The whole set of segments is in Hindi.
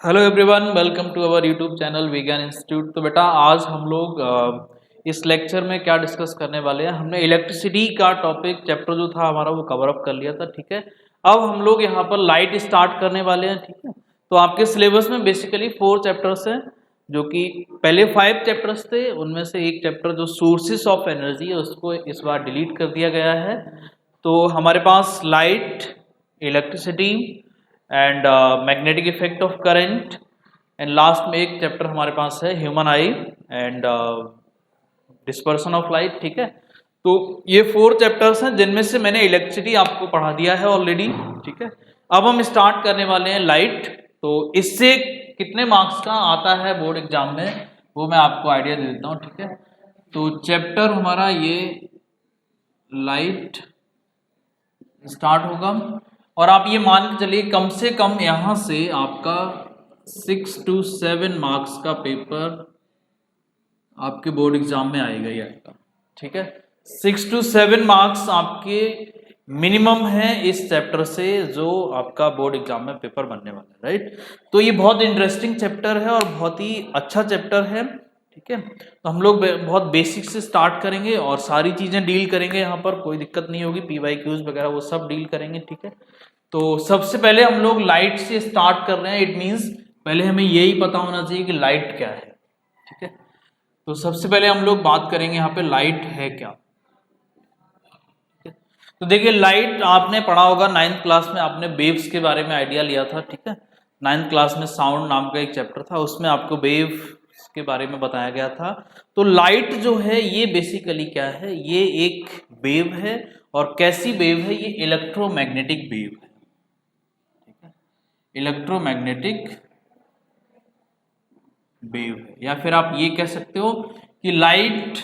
Hello everyone, welcome to our YouTube channel Vigyan institute. तो बेटा आज हम लोग इस लेक्चर में क्या डिस्कस करने वाले हैं। हमने इलेक्ट्रिसिटी का टॉपिक चैप्टर जो था हमारा वो कवर अप कर लिया था, ठीक है। अब हम लोग यहाँ पर लाइट स्टार्ट करने वाले हैं, ठीक है। तो आपके सिलेबस में बेसिकली 4 चैप्टर्स हैं, जो कि पहले 5 चैप्टर्स थे। उनमें से एक चैप्टर जो सोर्सेस ऑफ एनर्जी है उसको इस बार डिलीट कर दिया गया है। तो हमारे पास light, electricity and magnetic effect of current, and last में एक चैप्टर हमारे पास है human eye and dispersion of light, ठीक है। तो ये 4 चैप्टर्स हैं जिनमें से मैंने इलेक्ट्रिसिटी आपको पढ़ा दिया है ऑलरेडी, ठीक है। अब हम स्टार्ट करने वाले हैं लाइट। तो इससे कितने मार्क्स का आता है बोर्ड एग्जाम में वो मैं आपको आइडिया दे देता हूँ, ठीक है। तो चैप्टर हमारा ये लाइट स्टार्ट होगा और आप ये मान के चलिए कम से कम यहाँ से आपका 6 to 7 मार्क्स का पेपर आपके बोर्ड एग्जाम में आएगा ही आएगा, ठीक है। 6 to 7 मार्क्स आपके मिनिमम है इस चैप्टर से जो आपका बोर्ड एग्जाम में पेपर बनने वाला है, राइट। तो ये बहुत इंटरेस्टिंग चैप्टर है और बहुत ही अच्छा चैप्टर है, ठीक है। तो हम लोग बहुत बेसिक से स्टार्ट करेंगे और सारी चीजें डील करेंगे, यहाँ पर कोई दिक्कत नहीं होगी। PYQs वगैरह वो सब डील करेंगे, ठीक है। तो सबसे पहले हम लोग लाइट से स्टार्ट कर रहे हैं। इट मींस पहले हमें यही पता होना चाहिए कि लाइट क्या है, ठीक है। तो सबसे पहले हम लोग बात करेंगे यहाँ पे लाइट है क्या। तो देखिए लाइट आपने पढ़ा होगा 9th क्लास में, आपने वेव्स के बारे में आइडिया लिया था, ठीक है। 9th क्लास में साउंड नाम का एक चैप्टर था, उसमें आपको वेव के बारे में बताया गया था। तो लाइट जो है ये बेसिकली क्या है, ये एक वेव है। और कैसी वेव है, ये इलेक्ट्रोमैग्नेटिक वेव है, ठीक है। इलेक्ट्रोमैग्नेटिक वेव है, या फिर आप ये कह सकते हो कि light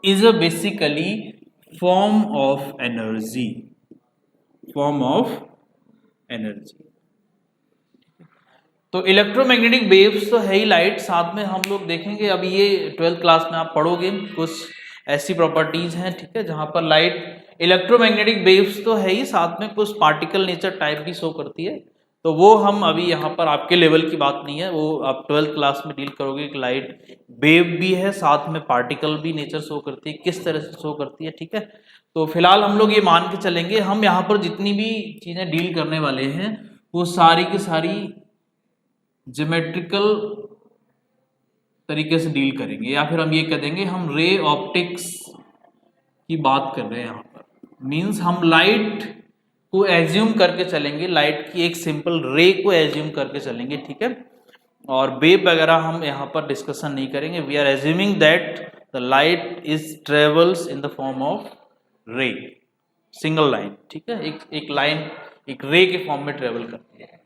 is a basically form of energy, form of energy. तो इलेक्ट्रोमैग्नेटिक वेव्स तो है ही लाइट, साथ में हम लोग देखेंगे अभी ये 12th क्लास में आप पढ़ोगे कुछ ऐसी प्रॉपर्टीज हैं, ठीक है, जहां पर लाइट इलेक्ट्रोमैग्नेटिक वेव्स तो है ही, साथ में कुछ पार्टिकल नेचर टाइप भी शो करती है। तो वो हम अभी यहाँ पर आपके लेवल की बात नहीं है, वो आप 12th क्लास में डील करोगे कि लाइट वेव भी है, साथ में पार्टिकल भी नेचर शो करती है, किस तरह से शो करती है, ठीक है। तो फिलहाल हम लोग ये मान के चलेंगे, हम यहाँ पर जितनी भी चीजें डील करने वाले हैं वो सारी की सारी ज्योमेट्रिकल तरीके से डील करेंगे, या फिर हम ये कह देंगे हम रे ऑप्टिक्स की बात कर रहे हैं यहाँ पर। मींस हम लाइट को एज्यूम करके चलेंगे, लाइट की एक सिंपल रे को एज्यूम करके चलेंगे, ठीक है। और वेव वगैरह हम यहाँ पर डिस्कशन नहीं करेंगे। We are assuming that the light is travels in the form of ray, single line, ठीक है। एक लाइन एक रे के फॉर्म में ट्रेवल करती है।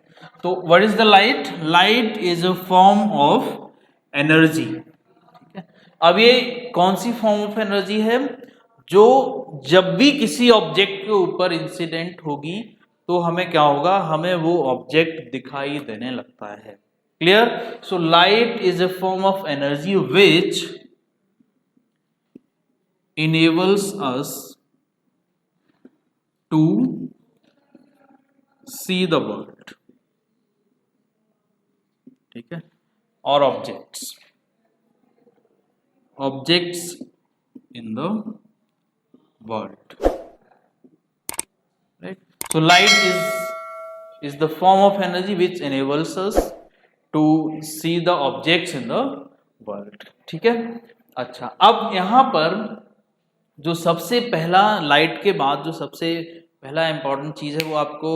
तो what is the light? Light is a form of energy, ठीक है। अब ये कौन सी फॉर्म ऑफ एनर्जी है? जो जब भी किसी ऑब्जेक्ट के ऊपर इंसिडेंट होगी तो हमें क्या होगा, हमें वो ऑब्जेक्ट दिखाई देने लगता है। Clear? So light is a form of energy which enables us to see the world, ठीक है, और objects in the world, right. So light is the form of energy which enables us to see the objects in the world, ठीक है। अच्छा, अब यहां पर जो सबसे पहला लाइट के बाद जो सबसे पहला इंपॉर्टेंट चीज है वो आपको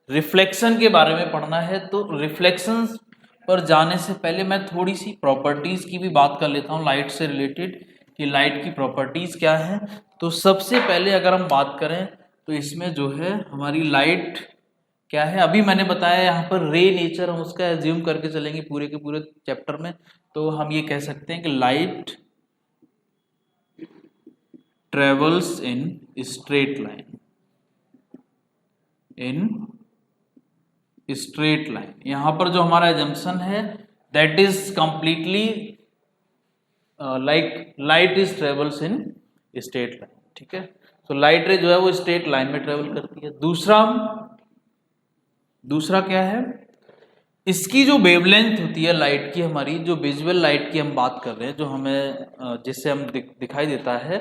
रिफ्लेक्शन के बारे में पढ़ना है। तो रिफ्लेक्शन पर जाने से पहले मैं थोड़ी सी प्रॉपर्टीज की भी बात कर लेता हूँ लाइट से रिलेटेड, कि लाइट की प्रॉपर्टीज क्या है। तो सबसे पहले अगर हम बात करें तो इसमें जो है हमारी लाइट क्या है, अभी मैंने बताया यहाँ पर रे नेचर, हम उसका एज्यूम करके चलेंगे पूरे के पूरे चैप्टर में। तो हम ये कह सकते हैं कि light travels in straight line, यहां पर जो हमारा एजम्पशन है that is completely like light is travels in straight line, ठीक है। तो लाइट रे जो है वो स्ट्रेट लाइन में ट्रेवल करती है। दूसरा क्या है, इसकी जो वेवलेंथ होती है लाइट की, हमारी जो विजुअल लाइट की हम बात कर रहे हैं, जो हमें जिससे हम दिखाई देता है,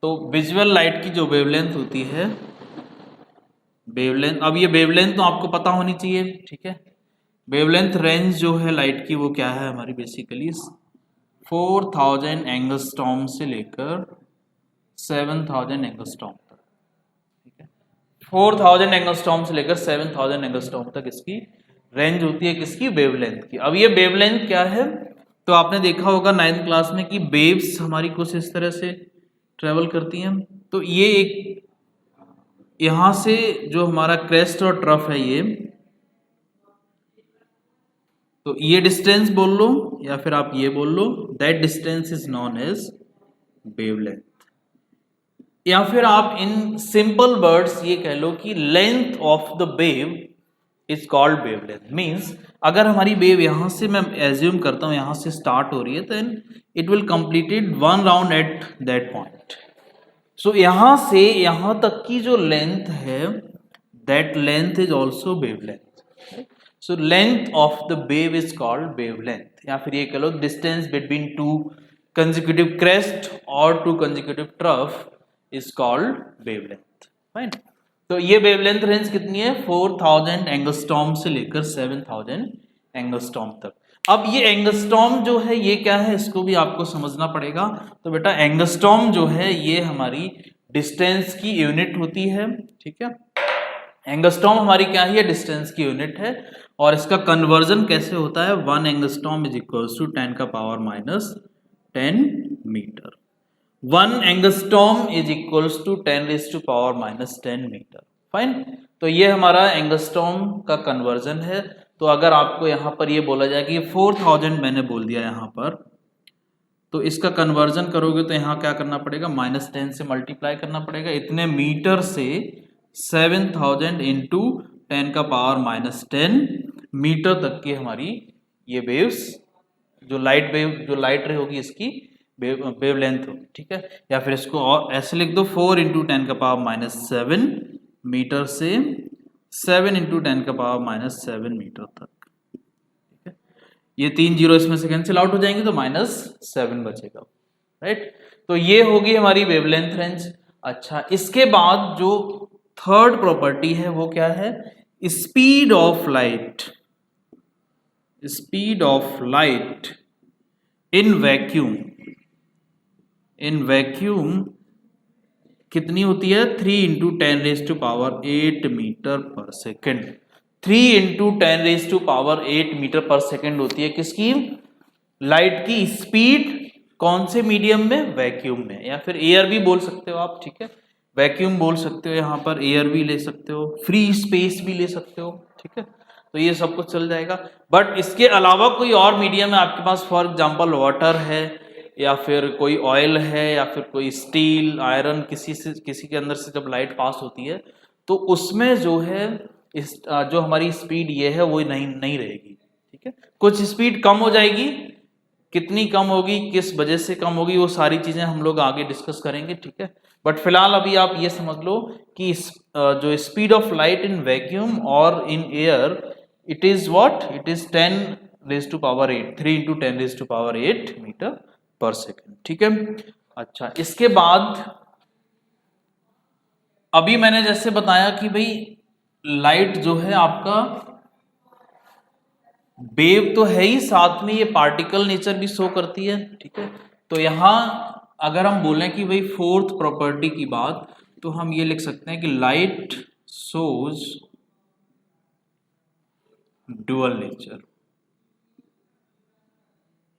तो विजुअल लाइट की जो वेवलेंथ होती है, वेवलेंथ, अब ये वेवलेंथ तो आपको पता होनी चाहिए, ठीक है। वेवलेंथ रेंज जो है लाइट की वो क्या है हमारी, बेसिकली 4000 एंगस्ट्रॉम से लेकर 7000 एंगस्ट्रॉम तक, ठीक है। 4000 एंगस्ट्रॉम से लेकर 7000 एंगस्ट्रॉम तक इसकी रेंज होती है, किसकी, वेवलेंथ की। अब ये वेवलेंथ क्या है, तो आपने देखा होगा 9th क्लास में कि वेव्स हमारी कुछ इस तरह से ट्रेवल करती हैं। तो ये एक यहां से जो हमारा क्रेस्ट और ट्रफ है ये, तो ये डिस्टेंस बोल लो या फिर आप ये बोल लो, that distance is known as wavelength. या फिर आप इन सिंपल वर्ड्स ये कह लो कि length of the wave is called wavelength. Means अगर हमारी वेव यहां से, मैं एज्यूम करता हूं यहां से स्टार्ट हो रही है, then it will completed one round at that point. So यहां से यहां तक की जो लेंथ है, that length is also wavelength. So length of the wave is called wavelength. या फिर ये कह लो distance between two consecutive crest और two consecutive trough is called wavelength. Fine. तो ये वेवलेंथ रेंज कितनी है, 4000 एंगस्ट्रॉम से लेकर 7000 एंगस्ट्रॉम तक। अब ये एंगस्ट्रॉम जो है ये क्या है, इसको भी आपको समझना पड़ेगा। तो बेटा एंगस्ट्रॉम जो है ये हमारी डिस्टेंस की यूनिट होती है, ठीक है। एंगस्ट्रॉम हमारी क्या है, डिस्टेंस की यूनिट है। और इसका कन्वर्जन कैसे होता है, 1 एंगस्ट्रॉम इज इक्वल्स टू 10 का power minus 10 metre. 1 angstrom is equals to 10 raise to power minus 10 metre. Fine. तो ये हमारा एंगस्ट्रॉम का कन्वर्जन है। तो अगर आपको यहाँ पर ये बोला जाए कि 4000 मैंने बोल दिया यहाँ पर, तो इसका कन्वर्जन करोगे तो यहाँ क्या करना पड़ेगा, -10 से मल्टीप्लाई करना पड़ेगा, इतने मीटर से 7000 इंटू 10 का पावर माइनस 10 मीटर तक की हमारी ये वेव्स, जो लाइट वेव, जो लाइट रे होगी इसकी वेवलेंथ होगी, ठीक है। या फिर इसको और ऐसे लिख दो, 4 इंटू 10 का पावर माइनस 7 मीटर से 7 इंटू 10 का पावर माइनस 7 मीटर तक, ठीक है। ये 3 जीरो इसमें से कैंसिल आउट हो जाएंगे तो -7 बचेगा, राइट। तो ये होगी हमारी वेवलेंथ रेंज। अच्छा, इसके बाद जो थर्ड प्रॉपर्टी है वो क्या है, speed of light. Speed of light in vacuum, in vacuum कितनी होती है, 3 into 10 raise to power 8 metre per second. 3 into 10 raise to power 8 metre per second होती है किसकी, लाइट की स्पीड। कौन से मीडियम में, वैक्यूम में, या फिर एयर भी बोल सकते हो आप, ठीक है। वैक्यूम बोल सकते हो, यहाँ पर एयर भी ले सकते हो, फ्री स्पेस भी ले सकते हो, ठीक है। तो ये सब कुछ चल जाएगा। बट इसके अलावा कोई और मीडियम है आपके पास, फॉर एग्जांपल वाटर है, या फिर कोई ऑयल है, या फिर कोई स्टील, आयरन, किसी के अंदर से जब लाइट पास होती है तो उसमें जो है इस जो हमारी स्पीड ये है वो नहीं रहेगी, ठीक है। कुछ स्पीड कम हो जाएगी, कितनी कम होगी, किस वजह से कम होगी, वो सारी चीजें हम लोग आगे डिस्कस करेंगे, ठीक है। बट फिलहाल अभी आप ये समझ लो कि जो speed of light in vacuum और in air, it is what, it is 10 raise to power 8, 3 into 10 raise to power 8 metre per second, ठीक है। अच्छा, इसके बाद अभी मैंने जैसे बताया कि भाई लाइट जो है आपका वेव तो है ही, साथ में ये पार्टिकल नेचर भी शो करती है, ठीक है। तो यहां अगर हम बोलें कि भाई फोर्थ प्रॉपर्टी की बात, तो हम ये लिख सकते हैं कि लाइट शोज डुअल नेचर।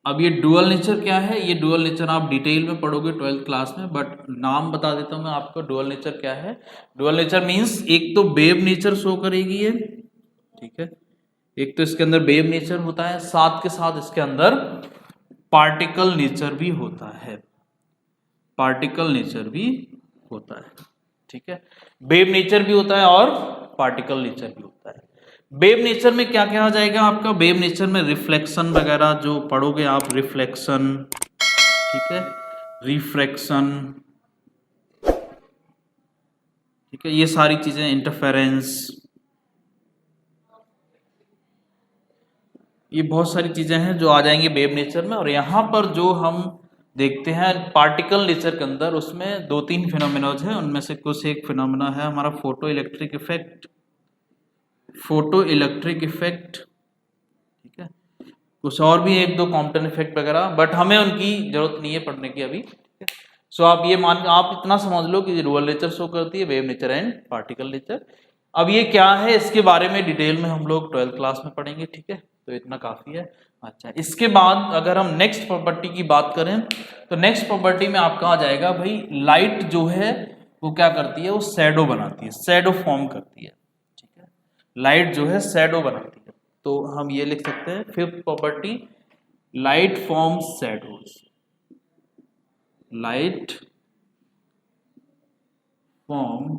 अब ये डुअल नेचर क्या है, ये डुअल नेचर आप डिटेल में पढ़ोगे 12th क्लास में, बट नाम बता देता हूं मैं आपको, डुअल नेचर क्या है। डुअल नेचर मींस एक तो वेव नेचर शो करेगी ये, ठीक है, एक तो इसके अंदर वेव नेचर होता है, साथ के साथ इसके अंदर पार्टिकल नेचर भी होता है, पार्टिकल नेचर भी होता है, ठीक है। वेव नेचर भी होता है और पार्टिकल नेचर भी होता है। वेव नेचर में क्या क्या आ जाएगा आपका, वेव नेचर में रिफ्लेक्शन वगैरह जो पढ़ोगे आप, रिफ्लेक्शन, ठीक है, रिफ्रैक्शन, ठीक है, ये सारी चीजें, इंटरफेरेंस, ये बहुत सारी चीज़ें हैं जो आ जाएंगी वेव नेचर में। और यहाँ पर जो हम देखते हैं पार्टिकल नेचर के अंदर, उसमें 2-3 फिनोमिनाज हैं। उनमें से कुछ एक फिनोमिना है हमारा फोटो इलेक्ट्रिक इफेक्ट, ठीक है। कुछ और भी 1-2 कॉम्पटन इफेक्ट वगैरह, बट हमें उनकी जरूरत नहीं है पढ़ने की अभी, ठीक है। सो आप ये आप इतना समझ लो कि रूअल नेचर शो करती है, wave nature and particle nature. अब ये क्या है इसके बारे में डिटेल में हम लोग 12th क्लास में पढ़ेंगे, ठीक है। तो इतना काफी है। अच्छा, इसके बाद अगर हम नेक्स्ट प्रॉपर्टी की बात करें तो नेक्स्ट प्रॉपर्टी में आपका आ जाएगा भाई, लाइट जो है वो क्या करती है, वो शैडो बनाती है, शैडो फॉर्म करती है, ठीक है। लाइट जो है शैडो बनाती है, तो हम ये लिख सकते हैं 5th property, light form shadows, light form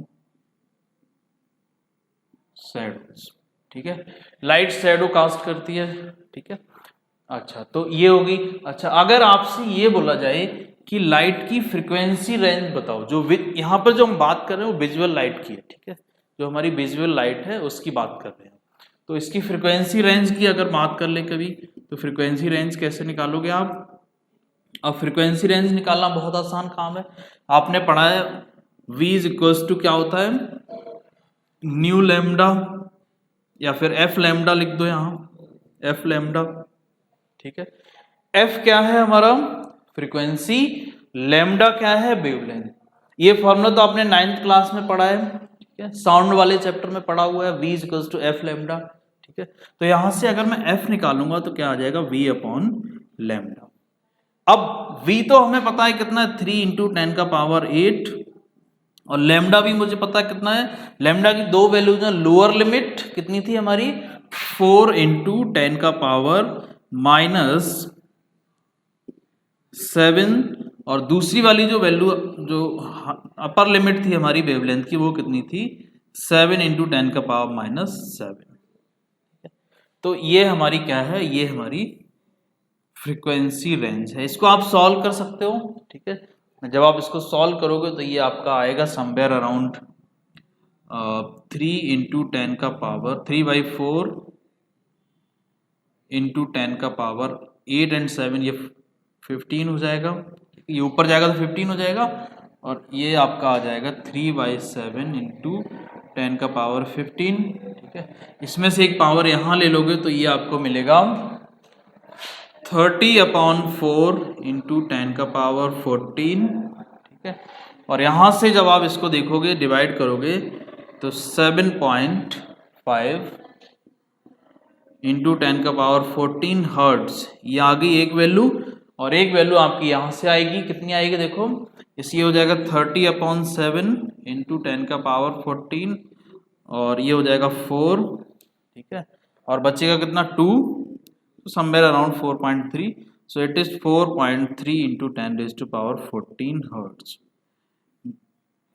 shadows, ठीक है। लाइट शैडो कास्ट करती है, ठीक है। अच्छा, तो ये होगी। अच्छा, अगर आपसे ये बोला जाए कि लाइट की फ्रीक्वेंसी रेंज बताओ, जो यहाँ पर जो हम बात कर रहे हैं वो विजुअल लाइट की है, ठीक है। जो हमारी विजुअल लाइट है उसकी बात कर रहे हैं, तो इसकी फ्रीक्वेंसी रेंज की अगर बात कर ले कभी, तो फ्रीक्वेंसी रेंज कैसे निकालोगे आप? अब फ्रीक्वेंसी रेंज निकालना बहुत आसान काम है, आपने पढ़ा है V इज इक्वल्स टू क्या होता है, न्यू लैम्डा, या फिर एफ लैम्डा लिख दो यहाँ, एफ लैम्डा, ठीक है। एफ क्या है हमारा फ्रीक्वेंसी, लैम्डा क्या है वेवलेंथ। ये फॉर्मूला तो आपने 9th क्लास में पढ़ा है, ठीक है, साउंड वाले चैप्टर में पढ़ा हुआ है, V is equals to F lambda, ठीक है। तो यहां से अगर मैं एफ निकालूंगा तो क्या आ जाएगा, V अपॉन लैम्डा। अब V तो हमें पता है कितना है, 3 × 10⁸, और लैम्डा भी मुझे पता है कितना है। लैम्डा की 2 वैल्यूज हैं, लोअर लिमिट कितनी थी हमारी 4 × 10⁻⁷, और दूसरी वाली जो वैल्यू जो अपर लिमिट थी हमारी वेवलेंथ की वो कितनी थी 7 × 10⁻⁷। तो ये हमारी क्या है, ये हमारी फ्रीक्वेंसी रेंज है। इसको आप सॉल्व कर सकते हो, ठीक है। जब आप इसको सॉल्व करोगे तो ये आपका आएगा समवेयर अराउंड 3 × 10⁻⁴ 3/4 × 10⁸ एंड 7, ये 15 हो जाएगा, ये ऊपर जाएगा तो 15 हो जाएगा, और ये आपका आ जाएगा 3/7 × 10⁻15, ठीक है। इसमें से एक पावर यहाँ ले लोगे तो ये आपको मिलेगा 30/4 × 10⁻14, ठीक है। और यहाँ से जब आप इसको देखोगे डिवाइड करोगे तो 7.5 × 10⁻14 हर्ट्ज, ये आ गई एक वैल्यू। और एक वैल्यू आपकी यहाँ से आएगी, कितनी आएगी देखो, इसलिए हो जाएगा 30/7 × 10⁻14, और ये हो जाएगा 4, ठीक है। और बचेगा कितना 2, somewhere around 4.3, so it is 4.3 × 10⁻14 hertz.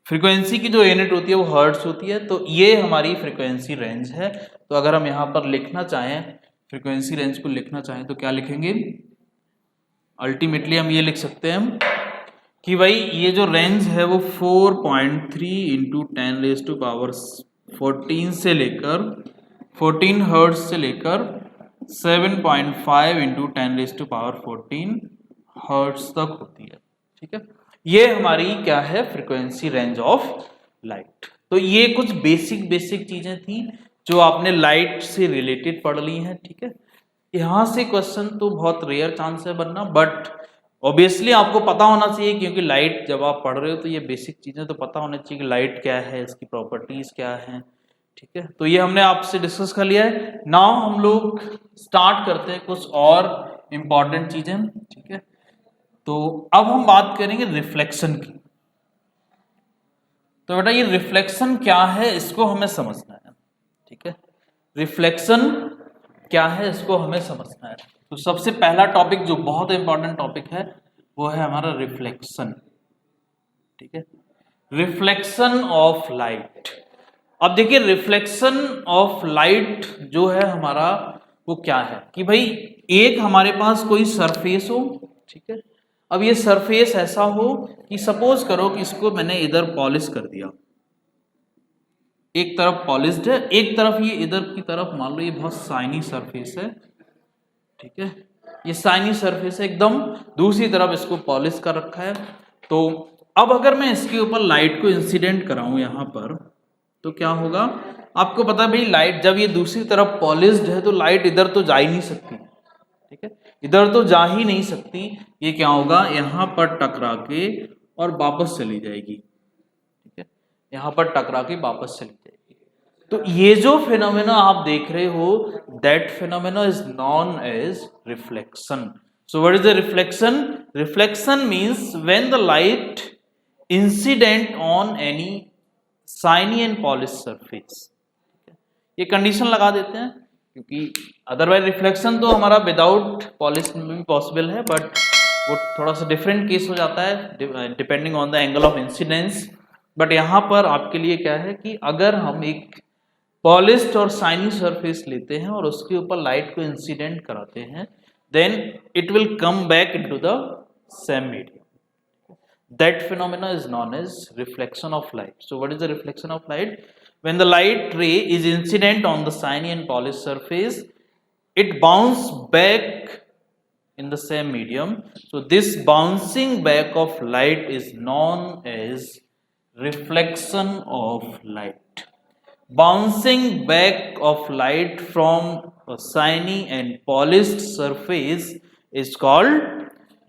Frequency की जो यूनिट होती है वो हर्ट्ज होती है, तो ये हमारी फ्रीक्वेंसी रेंज है। तो अगर हम यहाँ पर लिखना चाहें, फ्रीक्वेंसी रेंज को लिखना चाहें तो क्या लिखेंगे, अल्टीमेटली हम ये लिख सकते हैं कि भाई ये जो रेंज है वो 4.3 × 10⁻14 से लेकर 14 हर्ट्ज से लेकर 7.5 × 10⁻14 हर्ट्ज तक होती है, ठीक है। ये हमारी क्या है, फ्रीक्वेंसी रेंज ऑफ लाइट। तो ये कुछ बेसिक चीजें थी जो आपने लाइट से रिलेटेड पढ़ ली हैं, ठीक है। यहाँ से क्वेश्चन तो बहुत रेयर चांस है बनना, बट ऑब्वियसली आपको पता होना चाहिए, क्योंकि लाइट जब आप पढ़ रहे हो तो ये बेसिक चीजें तो पता होना चाहिए कि लाइट क्या है, इसकी प्रॉपर्टीज क्या है, ठीक है। तो ये हमने आपसे डिस्कस कर लिया है। नाउ हम लोग स्टार्ट करते हैं कुछ और इम्पॉर्टेंट चीजें, ठीक है। तो अब हम बात करेंगे रिफ्लेक्शन की। तो बेटा ये रिफ्लेक्शन क्या है इसको हमें समझना है, ठीक है। रिफ्लेक्शन क्या है इसको हमें समझना है। तो सबसे पहला टॉपिक जो बहुत इंपॉर्टेंट टॉपिक है वो है हमारा रिफ्लेक्शन, ठीक है। Reflection of light. अब देखिए रिफ्लेक्शन ऑफ लाइट जो है हमारा वो क्या है कि भाई एक हमारे पास कोई सरफेस हो, ठीक है। अब ये सरफेस ऐसा हो कि सपोज करो कि इसको मैंने इधर पॉलिश कर दिया, एक तरफ पॉलिश्ड है, एक तरफ ये इधर की तरफ मान लो ये बहुत शाइनी सरफेस है, ठीक है, ये शाइनी सरफेस है एकदम, दूसरी तरफ इसको पॉलिश कर रखा है। तो अब अगर मैं इसके ऊपर लाइट को इंसिडेंट कराऊं यहाँ पर, तो क्या होगा, आपको पता है भाई लाइट जब ये दूसरी तरफ पॉलिश्ड है तो लाइट इधर तो जा ही नहीं सकती, ठीक है, इधर तो जा ही नहीं सकती, ये क्या होगा, यहाँ पर टकरा के और वापस चली जाएगी, ठीक है, यहाँ पर टकरा के वापस चली जाएगी। तो ये जो फिनोमेना आप देख रहे हो, that phenomena is known as reflection. So what is the reflection? Reflection means when the light incident on any shiny and polish surface. ये कंडीशन लगा देते हैं क्योंकि अदरवाइज रिफ्लेक्शन तो हमारा विदाउट पॉलिश में भी पॉसिबल है, बट वो थोड़ा सा डिफरेंट केस हो जाता है depending on the angle of incidence. But यहाँ पर आपके लिए क्या है कि अगर हम एक पॉलिश्ड और शाइनी सरफेस लेते हैं और उसके ऊपर लाइट को इंसिडेंट कराते हैं, then it will come back into the same medium. That phenomena is known as reflection of light. So what is the reflection of light? When the light ray is incident on the shiny and polished surface, it bounces back in the same medium. So this bouncing back of light is known as reflection of light. Bouncing back of light from a shiny and polished surface is called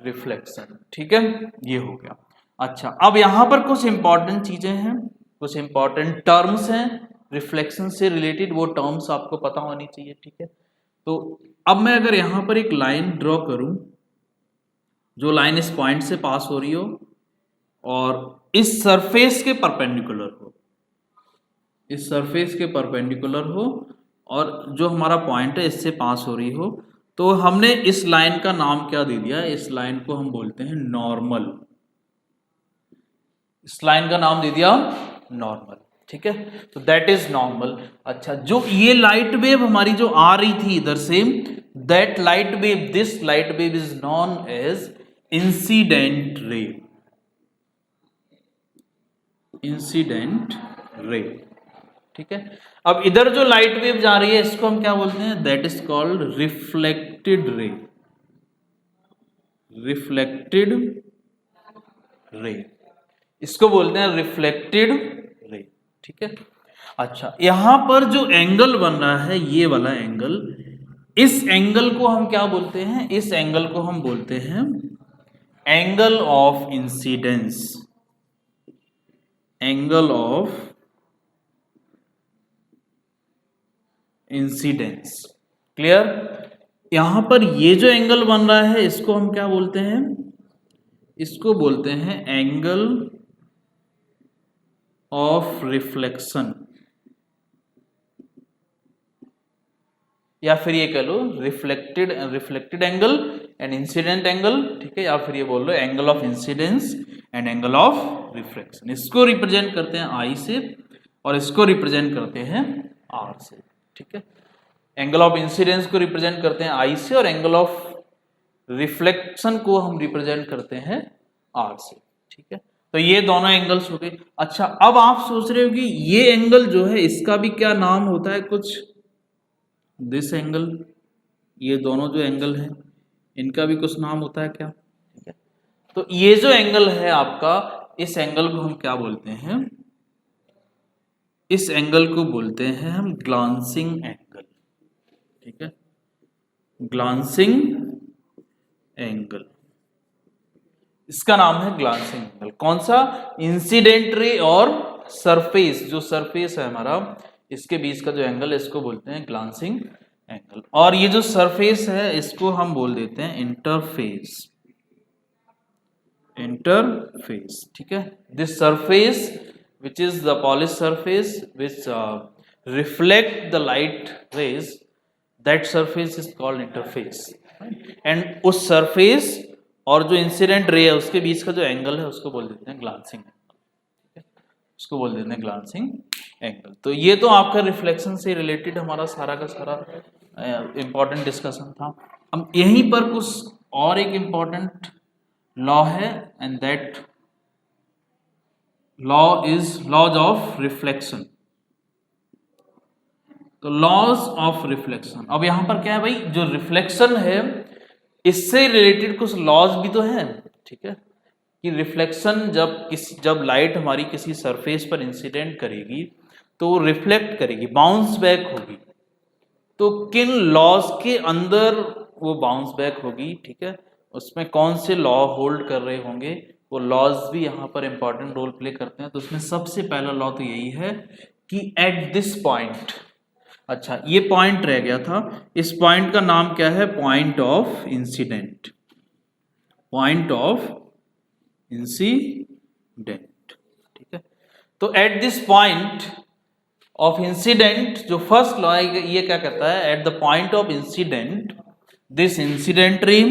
reflection. ठीक है, ये हो गया। अच्छा, अब यहां पर कुछ इंपॉर्टेंट चीजें हैं, कुछ इंपॉर्टेंट टर्म्स हैं रिफ्लेक्शन से रिलेटेड, वो टर्म्स आपको पता होनी चाहिए। ठीक है, तो अब मैं अगर यहां पर एक लाइन ड्रॉ करूं, जो लाइन इस पॉइंट से पास हो रही हो और इस सरफेस के परपेंडिकुलर हो, इस सरफेस के परपेंडिकुलर हो और जो हमारा पॉइंट है इससे पास हो रही हो, तो हमने इस लाइन का नाम क्या दे दिया, इस लाइन को हम बोलते हैं नॉर्मल। इस लाइन का नाम दे दिया नॉर्मल। ठीक है, तो दैट इज नॉर्मल। अच्छा, जो ये लाइट वेव हमारी जो आ रही थी इधर से, that light wave, this light wave is known as incident ray. Incident ray. ठीक है, अब इधर जो लाइट वेव जा रही है इसको हम क्या बोलते हैं, that is called reflected ray. Reflected ray, इसको बोलते हैं रिफ्लेक्टेड रे। ठीक है, अच्छा, यहां पर जो एंगल बन रहा है, ये वाला एंगल, इस एंगल को हम क्या बोलते हैं, इस एंगल को हम बोलते हैं angle of incidence. Angle of incidence. Clear? यहां पर ये जो एंगल बन रहा है इसको हम क्या बोलते हैं, इसको बोलते हैं एंगल ऑफ रिफ्लेक्शन, या फिर ये कह लो reflected angle and incident angle. ठीक है, या फिर ये बोल लो angle of incidence and angle of reflection. इसको रिप्रेजेंट करते हैं आई से और इसको रिप्रेजेंट करते हैं आर से। ठीक है, एंगल ऑफ इंसिडेंस को रिप्रेजेंट करते हैं आई से और एंगल ऑफ रिफ्लेक्शन को हम रिप्रेजेंट करते हैं आर से। ठीक है, तो ये दोनों एंगल्स हो गए। अच्छा, अब आप सोच रहे हो कि ये एंगल जो है इसका भी क्या नाम होता है कुछ, दिस एंगल, ये दोनों जो एंगल हैं इनका भी कुछ नाम होता है क्या? ठीक है, तो ये जो एंगल है आपका, इस एंगल को हम क्या बोलते हैं, इस एंगल को बोलते हैं हम ग्लांसिंग एंगल। ठीक है, ग्लांसिंग एंगल, इसका नाम है ग्लांसिंग एंगल। कौन सा? इंसिडेंट रे और सरफेस, जो सरफेस है हमारा, इसके बीच का जो एंगल है इसको बोलते हैं ग्लांसिंग एंगल। और ये जो सरफेस है इसको हम बोल देते हैं इंटरफेस। इंटरफेस। ठीक है, this surface which is the polished surface which reflect the light rays, that surface is called interface। and उस surface और जो इंसिडेंट रे है उसके बीच का जो एंगल है उसको बोल देते हैं ग्लांसिंग एंगल। ठीक है, उसको बोल देते हैं ग्लांसिंग एंगल। तो ये तो आपका रिफ्लेक्शन से रिलेटेड हमारा सारा का सारा इंपॉर्टेंट डिस्कशन था। अब यहीं पर कुछ और एक इंपॉर्टेंट लॉ है, and that law is laws of reflection. तो लॉज ऑफ रिफ्लेक्शन। अब यहाँ पर क्या है भाई, जो रिफ्लेक्शन है इससे रिलेटेड कुछ लॉज भी तो है, ठीक है, कि रिफ्लेक्शन जब लाइट हमारी किसी सरफेस पर इंसिडेंट करेगी तो वो रिफ्लेक्ट करेगी, बाउंस बैक होगी, तो किन लॉज के अंदर वो बाउंस बैक होगी, ठीक है, उसमें कौन से लॉ होल्ड कर रहे होंगे, वो लॉज भी यहाँ पर इंपॉर्टेंट रोल प्ले करते हैं। तो उसमें सबसे पहला लॉ तो यही है कि एट दिस पॉइंट, अच्छा ये पॉइंट रह गया था, इस पॉइंट का नाम क्या है, point of incident, point of incident, ठीक है। तो at this point of incident, जो फर्स्ट लॉ है ये क्या कहता है, at the point of incident this incident ray,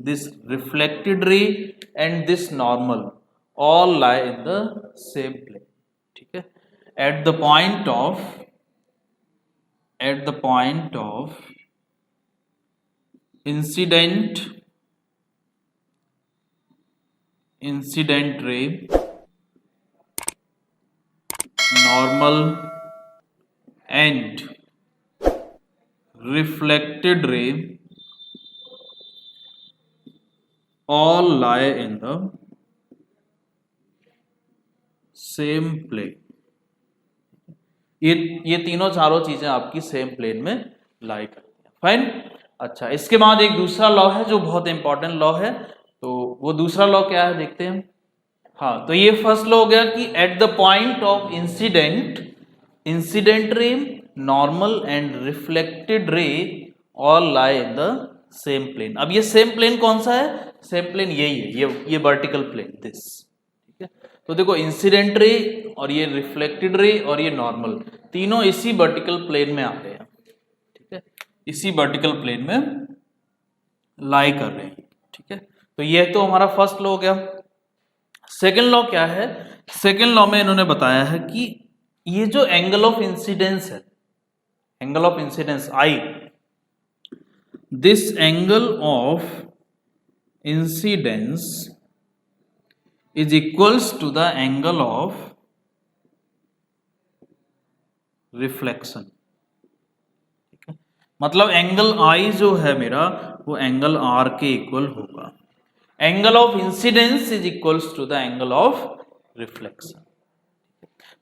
this reflected ray and this normal all lie in the same plane, ठीक है। At the point of incident ray, normal and reflected ray all lie in the same plane। ये तीनों चारों चीजें आपकी सेम प्लेन में लाई करती हैं, फाइन। अच्छा, इसके बाद एक दूसरा लॉ है जो बहुत इंपॉर्टेंट लॉ है, तो वो दूसरा लॉ क्या है देखते हैं। हाँ, तो ये फर्स्ट लॉ हो गया कि at the point of incident ray, normal and reflected ray all lie in the same plane. अब ये सेम प्लेन कौन सा है, सेम प्लेन यही है, ये वर्टिकल प्लेन दिस, ठीक है। तो देखो इंसिडेंट रे और ये रिफ्लेक्टेड रे और ये नॉर्मल, तीनों इसी वर्टिकल प्लेन में आ रहे हैं, ठीक है, इसी वर्टिकल प्लेन में लाई कर रहे हैं, ठीक है। तो ये तो हमारा फर्स्ट लॉ हो गया। सेकेंड लॉ क्या है, सेकेंड लॉ में इन्होंने बताया है कि ये जो एंगल ऑफ इंसिडेंस है, angle of incidence I, this angle of incidence is equals to the angle of reflection, ठीक है। मतलब एंगल आई जो है मेरा वो एंगल आर के इक्वल होगा। Angle of incidence is equals to the angle of reflection.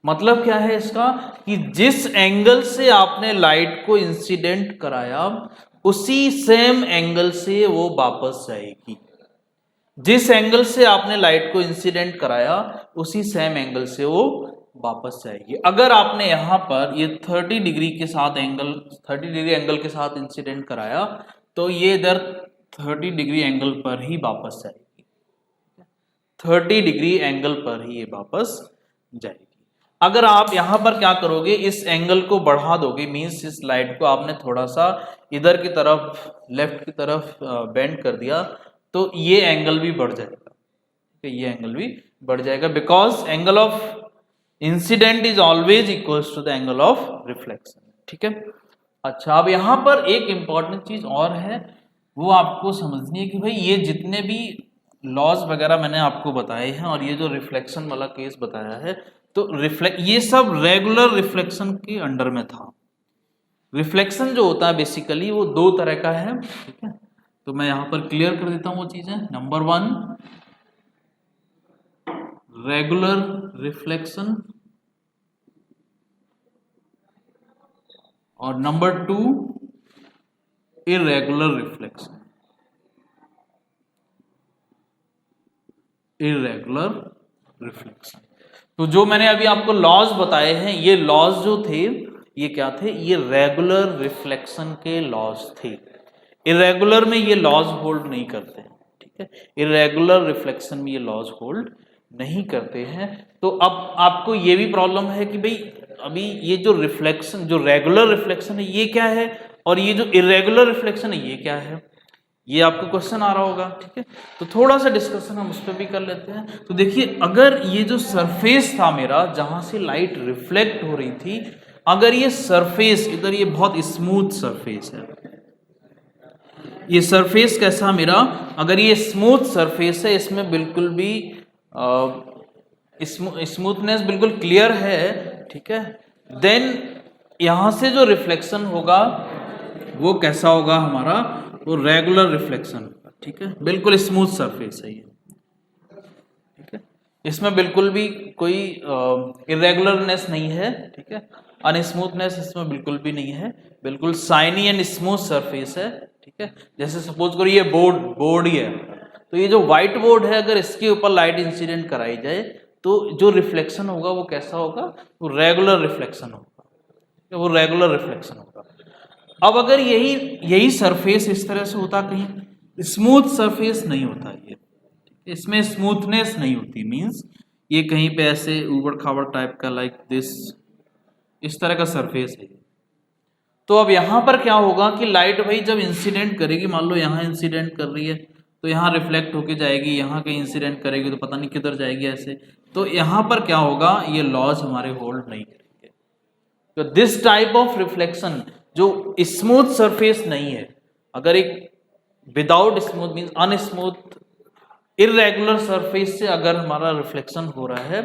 मतलब क्या है इसका, कि जिस एंगल से आपने लाइट को इंसिडेंट कराया उसी सेम एंगल से वो वापस जाएगी। जिस एंगल से आपने लाइट को इंसिडेंट कराया उसी सेम एंगल से वो वापस जाएगी। अगर आपने यहां पर ये 30 डिग्री के साथ एंगल, 30 डिग्री एंगल के साथ इंसिडेंट कराया तो ये इधर 30 डिग्री एंगल पर ही वापस जाएगी, 30 डिग्री एंगल पर ही ये वापस जाएगी। अगर आप यहां पर क्या करोगे, इस एंगल को बढ़ा दोगे, मींस इस लाइट को आपने थोड़ा सा इधर की तरफ, लेफ्ट की तरफ बेंड कर दिया तो ये एंगल भी बढ़ जाएगा, ये एंगल भी बढ़ जाएगा, because angle of incident is always equals to the angle of reflection, ठीक है। अच्छा, अब यहां पर एक इंपॉर्टेंट चीज और है, वो आपको समझनी है कि भाई ये जितने भी लॉज वगैरह मैंने आपको बताए हैं और ये जो रिफ्लेक्शन वाला केस बताया है, तो ये सब रेगुलर रिफ्लेक्शन के अंडर में था। रिफ्लेक्शन जो होता है बेसिकली वो दो तरह का है, ठीक है। तो मैं यहां पर क्लियर कर देता हूं वो चीजें। नंबर 1 रेगुलर रिफ्लेक्शन और number 2 irregular reflection. Irregular reflection, तो जो मैंने अभी आपको लॉज बताए हैं, ये लॉज जो थे ये क्या थे, ये रेगुलर रिफ्लेक्शन के लॉज थे। इरेगुलर में ये लॉज होल्ड नहीं करते हैं, ठीक है। इरेगुलर रिफ्लेक्शन में ये लॉज होल्ड नहीं करते हैं। तो अब आपको ये भी प्रॉब्लम है कि भाई अभी ये जो रिफ्लेक्शन, जो रेगुलर रिफ्लेक्शन है ये क्या है और ये जो इरेगुलर रिफ्लेक्शन है ये क्या है, ये आपको क्वेश्चन आ रहा होगा, ठीक है। तो थोड़ा सा डिस्कशन हम उस पर भी कर लेते हैं। तो देखिए, अगर ये जो सरफेस था मेरा जहां से लाइट रिफ्लेक्ट हो रही थी, अगर ये सरफेस इधर, ये बहुत स्मूथ सरफेस है, ये सरफेस कैसा मेरा, अगर ये स्मूथ सरफेस है, इसमें बिल्कुल भी स्मूथनेस बिल्कुल क्लियर है, ठीक है, देन यहाँ से जो रिफ्लेक्शन होगा वो कैसा होगा हमारा, वो रेगुलर रिफ्लेक्शन होगा, ठीक है, बिल्कुल स्मूथ सरफेस है ये, ठीक है, इसमें बिल्कुल भी कोई इरेगुलरनेस नहीं है, ठीक है, अनस्मूथनेस इसमें बिल्कुल भी नहीं है, बिल्कुल शाइनी एंड स्मूथ सरफेस है, ठीक है। जैसे सपोज करो ये बोर्ड ही है, तो ये जो व्हाइट बोर्ड है अगर इसके ऊपर लाइट इंसिडेंट कराई जाए तो जो रिफ्लेक्शन होगा वो कैसा होगा, वो रेगुलर रिफ्लेक्शन होगा, वो रेगुलर रिफ्लेक्शन होगा। अब अगर यही सरफेस इस तरह से होता, कहीं स्मूथ सरफेस नहीं होता, ये इसमें स्मूथनेस नहीं होती, मींस ये कहीं पे ऐसे ऊबड़ खाबड़ टाइप का लाइक दिस, इस तरह का सरफेस है। तो अब यहाँ पर क्या होगा कि लाइट भाई जब इंसिडेंट करेगी, मान लो यहाँ इंसिडेंट कर रही है तो यहाँ रिफ्लेक्ट होके जाएगी, यहाँ कहीं इंसिडेंट करेगी तो पता नहीं किधर जाएगी ऐसे, तो यहाँ पर क्या होगा, ये लॉज हमारे होल्ड नहीं करेंगे। तो दिस टाइप ऑफ रिफ्लेक्शन जो स्मूथ सरफेस नहीं है, अगर एक without smooth means unsmooth irregular surface से अगर हमारा रिफ्लेक्शन हो रहा है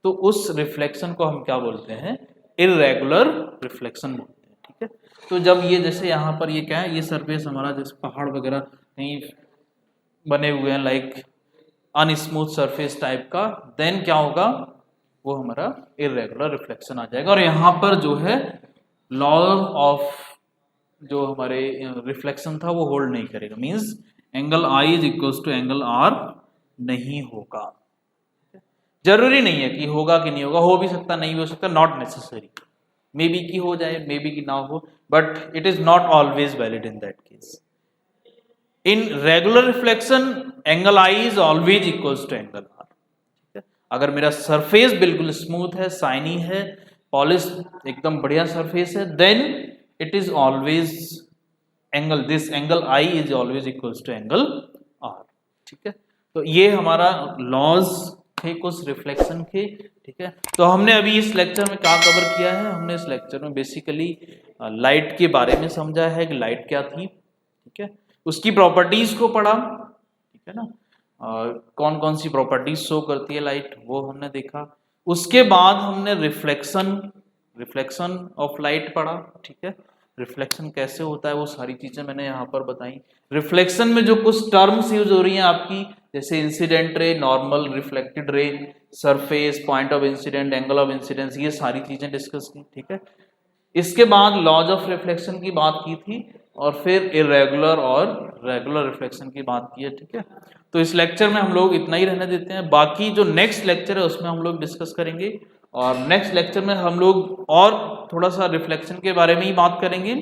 तो उस रिफ्लेक्शन को हम क्या बोलते हैं, इरेगुलर रिफ्लेक्शन बोलते हैं, ठीक है। तो जब ये जैसे यहाँ पर ये क्या है, ये सरफेस हमारा जैसे पहाड़ वगैरह कहीं बने हुए हैं लाइक अनस्मूथ सरफेस टाइप का, देन क्या होगा, वो हमारा इरेगुलर रिफ्लेक्शन आ जाएगा। और यहाँ पर जो है लॉ ऑफ जो हमारे रिफ्लेक्शन था वो होल्ड नहीं करेगा, means angle I is equal to angle R नहीं होगा। जरूरी नहीं है कि होगा कि नहीं होगा, हो भी सकता नहीं भी हो सकता, नॉट नेसेसरी, मे बी की हो जाए मे बी की ना हो, but it is not always valid in that case. In regular reflection angle I is always equal to angle R, ठीक है। अगर मेरा सरफेस बिल्कुल स्मूथ है, शाइनी है, पॉलिश एकदम बढ़िया सरफेस है, then it is always angle, this angle I is always equal to angle R, ठीक है। तो ये हमारा लॉज थे कुछ रिफ्लेक्शन के, ठीक है। तो हमने अभी इस लेक्चर में क्या कवर किया है, हमने इस लेक्चर में बेसिकली लाइट के बारे में समझा है कि लाइट क्या थी, ठीक है, उसकी प्रॉपर्टीज को पढ़ा, ठीक है ना, कौन कौन सी प्रॉपर्टीज शो करती है लाइट वो हमने देखा। उसके बाद हमने रिफ्लेक्शन ऑफ लाइट पढ़ा, ठीक है, रिफ्लेक्शन कैसे होता है वो सारी चीजें मैंने यहाँ पर बताई। रिफ्लेक्शन में जो कुछ टर्म्स यूज हो रही हैं आपकी, जैसे incident ray, normal, reflected ray, surface, point of incident, angle of incidence, ये सारी चीजें डिस्कस की, ठीक है। इसके बाद लॉज ऑफ रिफ्लेक्शन की बात की थी और फिर इरेगुलर और रेगुलर रिफ्लेक्शन की बात की है, ठीक है। तो इस लेक्चर में हम लोग इतना ही रहने देते हैं, बाकी जो नेक्स्ट लेक्चर है उसमें हम लोग डिस्कस करेंगे और नेक्स्ट लेक्चर में हम लोग और थोड़ा सा रिफ्लेक्शन के बारे में ही बात करेंगे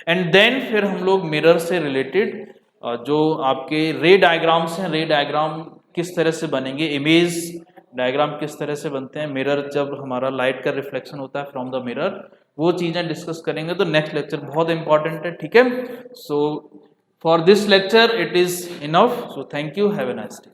एंड देन फिर हम लोग मिरर से रिलेटेड जो आपके रे डायग्राम्स हैं, रे डायग्राम किस तरह से बनेंगे, इमेज डायग्राम किस तरह से बनते हैं, मिरर जब हमारा लाइट का रिफ्लेक्शन होता है फ्रॉम द मिरर, वो चीजें डिस्कस करेंगे। तो नेक्स्ट लेक्चर बहुत इंपॉर्टेंट है, ठीक है। So for this lecture it is enough, so thank you, have a nice day.